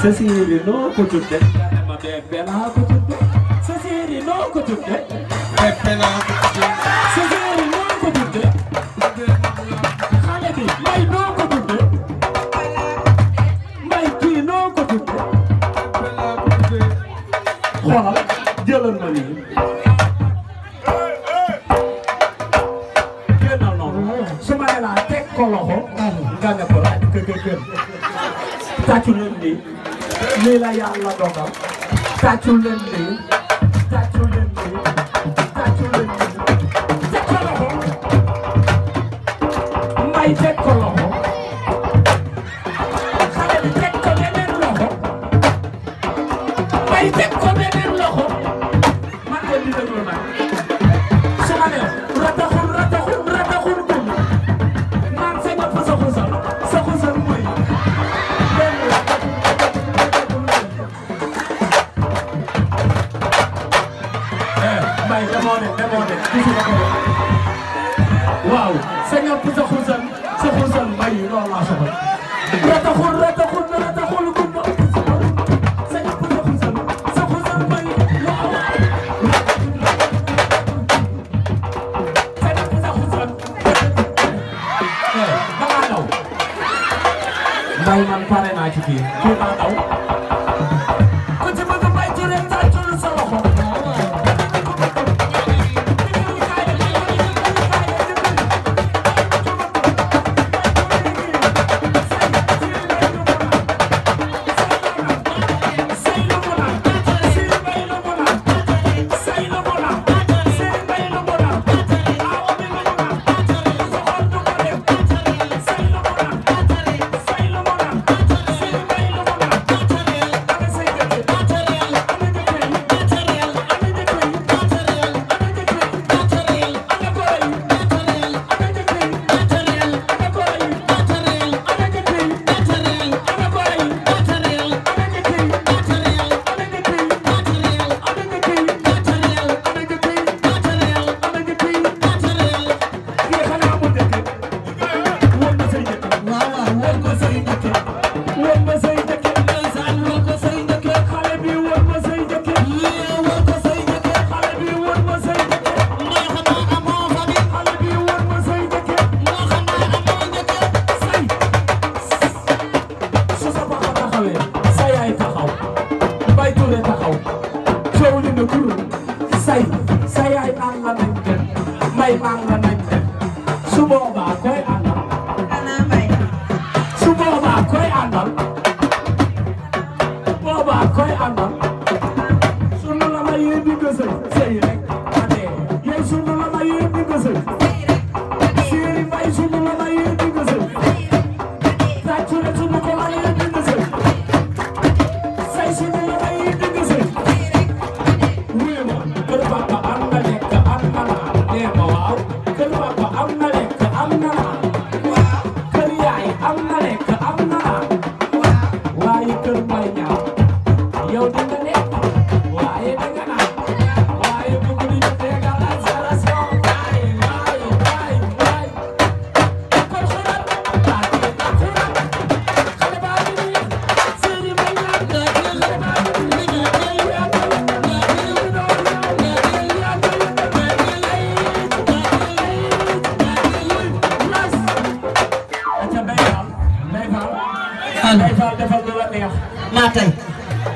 Sesiri no ko tudde ma bebe la ko tudde Sesiri no ko tudde bebe la ko tudde Sesiri no ko tudde xale bi may no ko tudde may kii no ko tudde xoolal jëlal ma lii génnal noonu su ma ne laa teg ko loxo nga ne ko laaj kër tàccu leen lii lii la yàlla dogal tàccu leen lii tàccu leen lii tàccu leen lii teg ko loxo may teg ko loxo xale bi teg ko beneen loxo may teg ko beneen loxo man de di déglu nag su ma nee rataxul rataxul rataxul gum naan sa bopp sa xusal mooy demoo de gisuma ko waaw sa ñopp sa xusal mbay loolu laa soxla rataxul gumba sa ñopp sa xusal mbay waaw sa ñopp sa xusal ba ngaa daw mbay man pare naa ci kii maa daw ku ci bëgg mbay ci rek tàccul sa loxo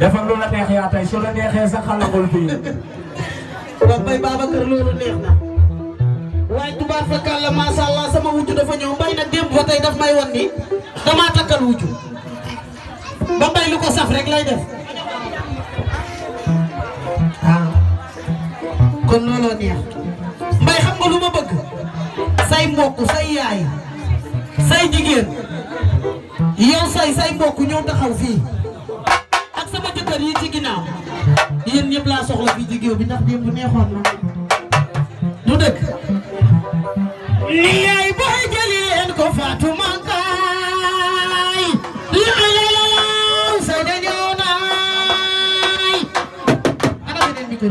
defal lu la neex yaa tey su la neexee sax xalagul fii. waaw Mbaye Babacar loolu neex na waaye tubaab fakkaat la macha allah sama wujju dafa ñëw Mbaye nag démb ba tey daf may won ni damaa takkal wujju ba Mbaye lu ko saf rek lay def kon looloo neex Mbaye xam nga lu ma bëgg say mbokk say yaay say jigéen yow say mbokk ñëw taxaw fii mbër yi ci ginnaaw yéen ñëpp laa soxla fii ci géew bi ndax démb neexoon na du dëgg ni yaay booy jëli leen ko Fatou Mankaay law say dañoo naay ana beneen micro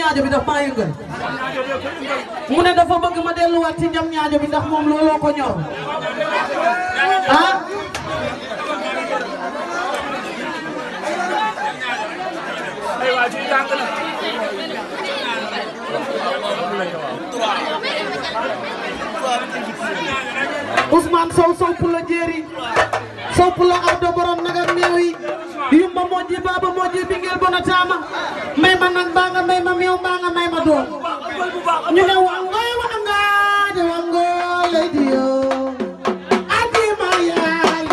ñaajo bi daf maa yëngal mu ne dafa bëgg ma delluwaat ci jam ñaajo bi ndax moom looloo ko ñor ah Ousmane Sow Sow pour la jéeri Sow pour la ardo borom naga meew yi yumba moji baba moji bingel bona tama may ma nag mbaa nga may ma meew mbaa nga may ma doom ñu ne wangoy wanga de wango lay diyo ati ma yaay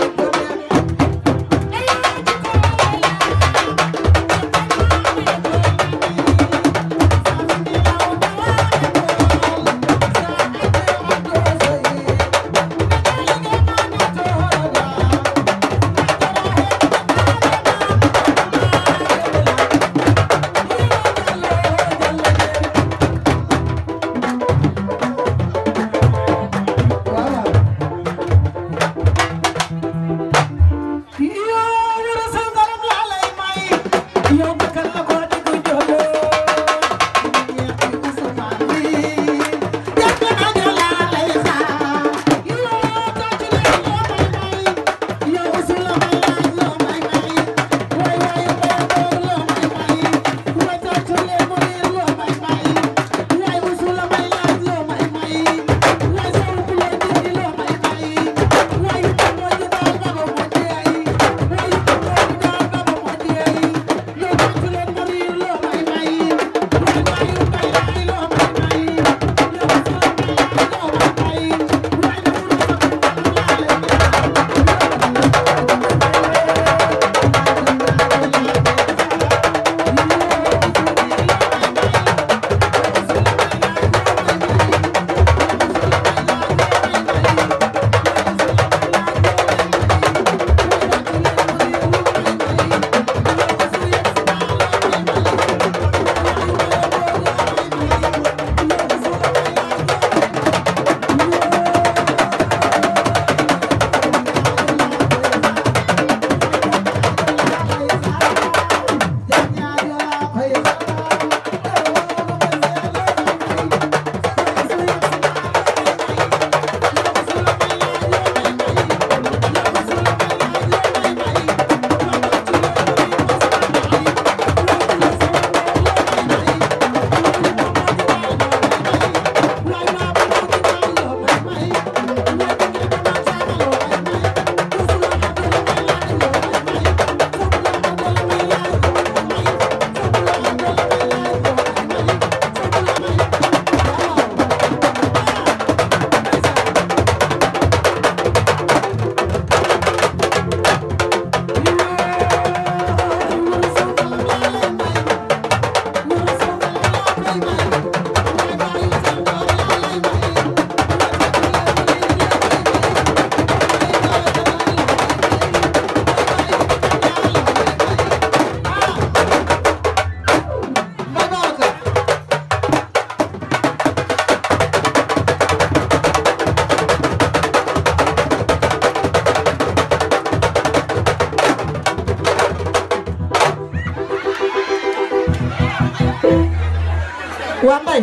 waa Mbay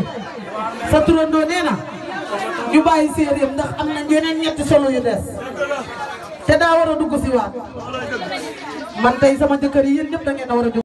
sa turandoo nee na ñu bàyyi séeréer ndax am na yeneen ñetti solo yu des te daa war a dugg si waat man tey sama jëkkër yi yéen ñëpp da ngeen a war a